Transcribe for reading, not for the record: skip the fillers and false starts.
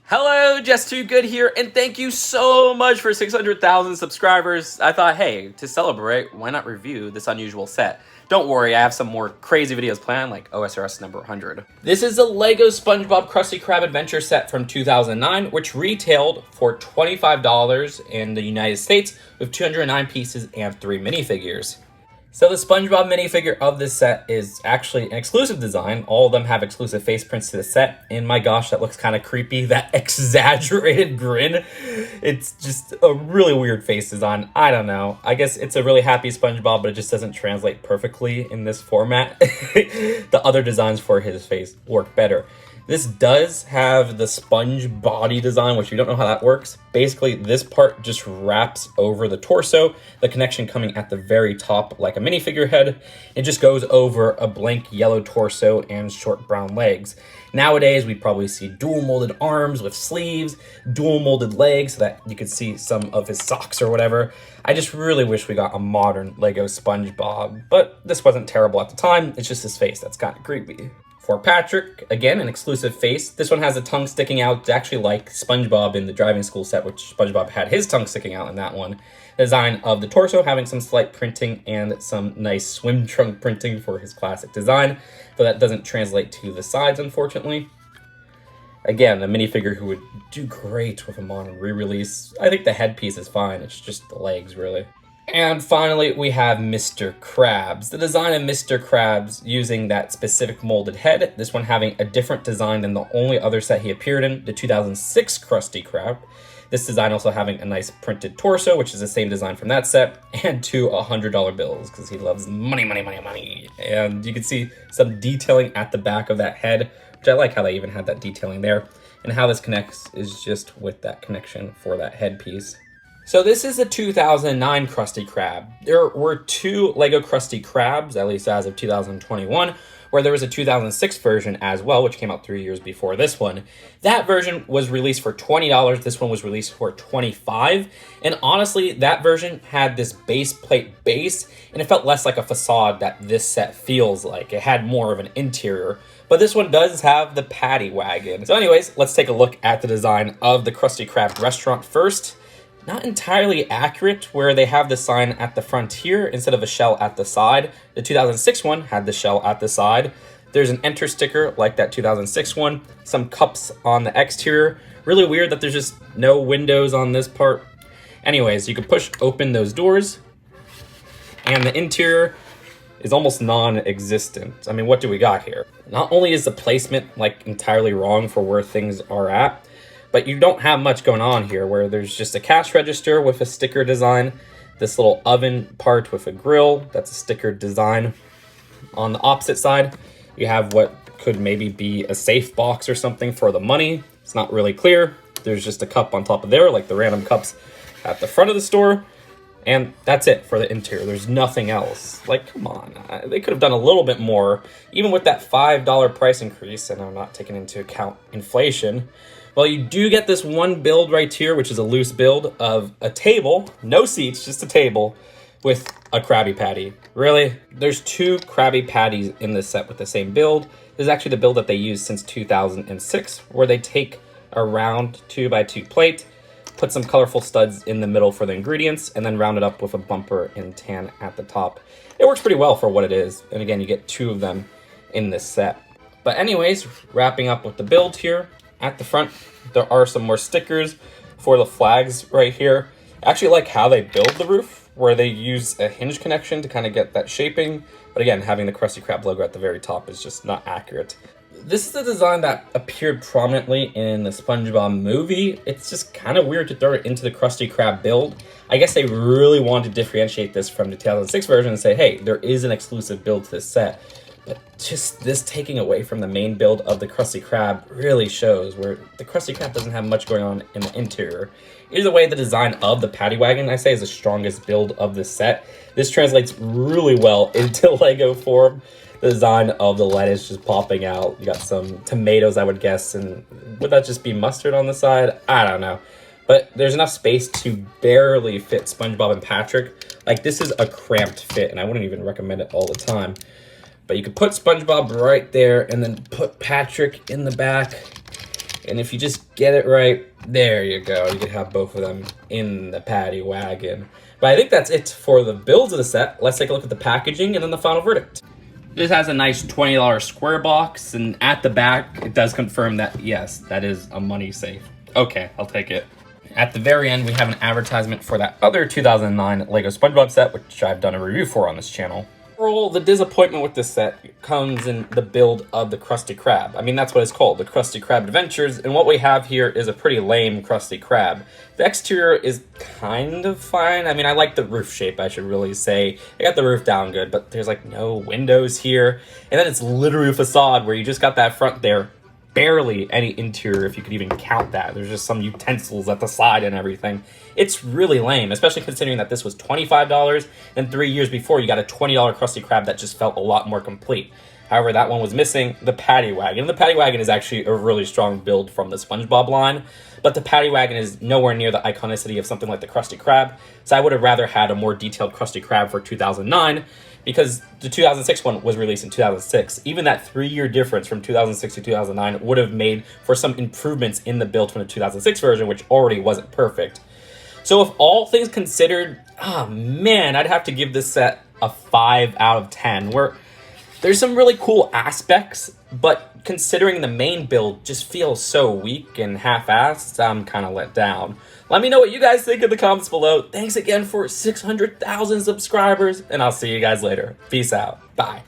Hello, justtwogood here, and thank you so much for 600,000 subscribers. I thought, hey, to celebrate, why not review this unusual set? Don't worry, I have some more crazy videos planned, like OSRS number 100. This is a LEGO SpongeBob Krusty Krab adventure set from 2009, which retailed for $25 in the United States with 209 pieces and 3 minifigures. So the SpongeBob minifigure of this set is actually an exclusive design. All of them have exclusive face prints to the set. And my gosh, that looks kind of creepy. That exaggerated grin. It's just a really weird face design. I don't know. I guess it's a really happy SpongeBob, but it just doesn't translate perfectly in this format. The other designs for his face work better. This does have the sponge body design, which you don't know how that works. Basically, this part just wraps over the torso, the connection coming at the very top like a minifigure head. It just goes over a blank yellow torso and short brown legs. Nowadays, we probably see dual molded arms with sleeves, dual molded legs so that you could see some of his socks or whatever. I just really wish we got a modern LEGO SpongeBob, but this wasn't terrible at the time. It's just his face that's kind of creepy. For Patrick, again, an exclusive face. This one has a tongue sticking out, actually like SpongeBob in the driving school set, which SpongeBob had his tongue sticking out in that one. Design of the torso having some slight printing and some nice swim trunk printing for his classic design, but that doesn't translate to the sides, unfortunately. Again, a minifigure who would do great with a modern re-release. I think the headpiece is fine, it's just the legs, really. And finally, we have Mr. Krabs. The design of Mr. Krabs using that specific molded head, this one having a different design than the only other set he appeared in, the 2006 Krusty Krab. This design also having a nice printed torso, which is the same design from that set, and 2 $100 bills, because he loves money, money, money, money. And you can see some detailing at the back of that head, which I like how they even had that detailing there. And how this connects is just with that connection for that headpiece. So this is a 2009 Krusty Krab. There were 2 LEGO Krusty Krabs, at least as of 2021, where there was a 2006 version as well, which came out 3 years before this one. That version was released for $20. This one was released for $25. And honestly, that version had this base plate base, and it felt less like a facade that this set feels like. It had more of an interior. But this one does have the paddy wagon. So anyways, let's take a look at the design of the Krusty Krab restaurant first. Not entirely accurate, where they have the sign at the front here instead of a shell at the side. The 2006 one had the shell at the side. There's an enter sticker like that 2006 one. Some cups on the exterior. Really weird that there's just no windows on this part. Anyways, you can push open those doors, and the interior is almost non-existent. I mean, what do we got here? Not only is the placement like entirely wrong for where things are at, but you don't have much going on here, where there's just a cash register with a sticker design, this little oven part with a grill, that's a sticker design. On the opposite side, you have what could maybe be a safe box or something for the money. It's not really clear. There's just a cup on top of there, like the random cups at the front of the store. And that's it for the interior. There's nothing else. Like, come on. They could have done a little bit more, even with that $5 price increase, and I'm not taking into account inflation. Well, you do get this one build right here, which is a loose build of a table, no seats, just a table, with a Krabby Patty. Really? There's 2 Krabby Patties in this set with the same build. This is actually the build that they used since 2006, where they take a round 2x2 plate, put some colorful studs in the middle for the ingredients, and then round it up with a bumper in tan at the top. It works pretty well for what it is, and again, you get 2 of them in this set. But anyways, wrapping up with the build here. At the front, there are some more stickers for the flags right here. I actually like how they build the roof, where they use a hinge connection to kind of get that shaping. But again, having the Krusty Krab logo at the very top is just not accurate. This is the design that appeared prominently in the SpongeBob movie. It's just kind of weird to throw it into the Krusty Krab build. I guess they really wanted to differentiate this from the 2006 version and say, hey, there is an exclusive build to this set. But just this taking away from the main build of the Krusty Krab really shows, where the Krusty Krab doesn't have much going on in the interior. Either way, the design of the paddy wagon, I say, is the strongest build of this set. This translates really well into Lego form. The design of the lettuce just popping out. You got some tomatoes, I would guess, and would that just be mustard on the side? I don't know. But there's enough space to barely fit SpongeBob and Patrick. Like, this is a cramped fit, and I wouldn't even recommend it all the time. But you could put SpongeBob right there and then put Patrick in the back. And if you just get it right, there you go. You can have both of them in the paddy wagon. But I think that's it for the builds of the set. Let's take a look at the packaging and then the final verdict. This has a nice $20 square box, and at the back, it does confirm that, yes, that is a money safe. Okay, I'll take it. At the very end, we have an advertisement for that other 2009 Lego SpongeBob set, which I've done a review for on this channel. Overall, the disappointment with this set comes in the build of the Krusty Krab. I mean, that's what it's called, the Krusty Krab Adventures, and what we have here is a pretty lame Krusty Krab. The exterior is kind of fine. I mean, I like the roof shape, I should really say. I got the roof down good, but there's like no windows here. And then it's literally a facade where you just got that front there. Barely any interior, if you could even count that. There's just some utensils at the side and everything. It's really lame, especially considering that this was $25, and 3 years before you got a $20 Krusty Krab that just felt a lot more complete. However, that one was missing the paddy wagon. The paddy wagon is actually a really strong build from the SpongeBob line, but the paddy wagon is nowhere near the iconicity of something like the Krusty Krab, so I would have rather had a more detailed Krusty Krab for 2009, because the 2006 one was released in 2006. Even that 3-year difference from 2006 to 2009 would have made for some improvements in the build from the 2006 version, which already wasn't perfect. So if all things considered, oh man, I'd have to give this set a 5 out of 10, where there's some really cool aspects, but considering the main build just feels so weak and half-assed, I'm kind of let down. Let me know what you guys think in the comments below. Thanks again for 600,000 subscribers, and I'll see you guys later. Peace out. Bye.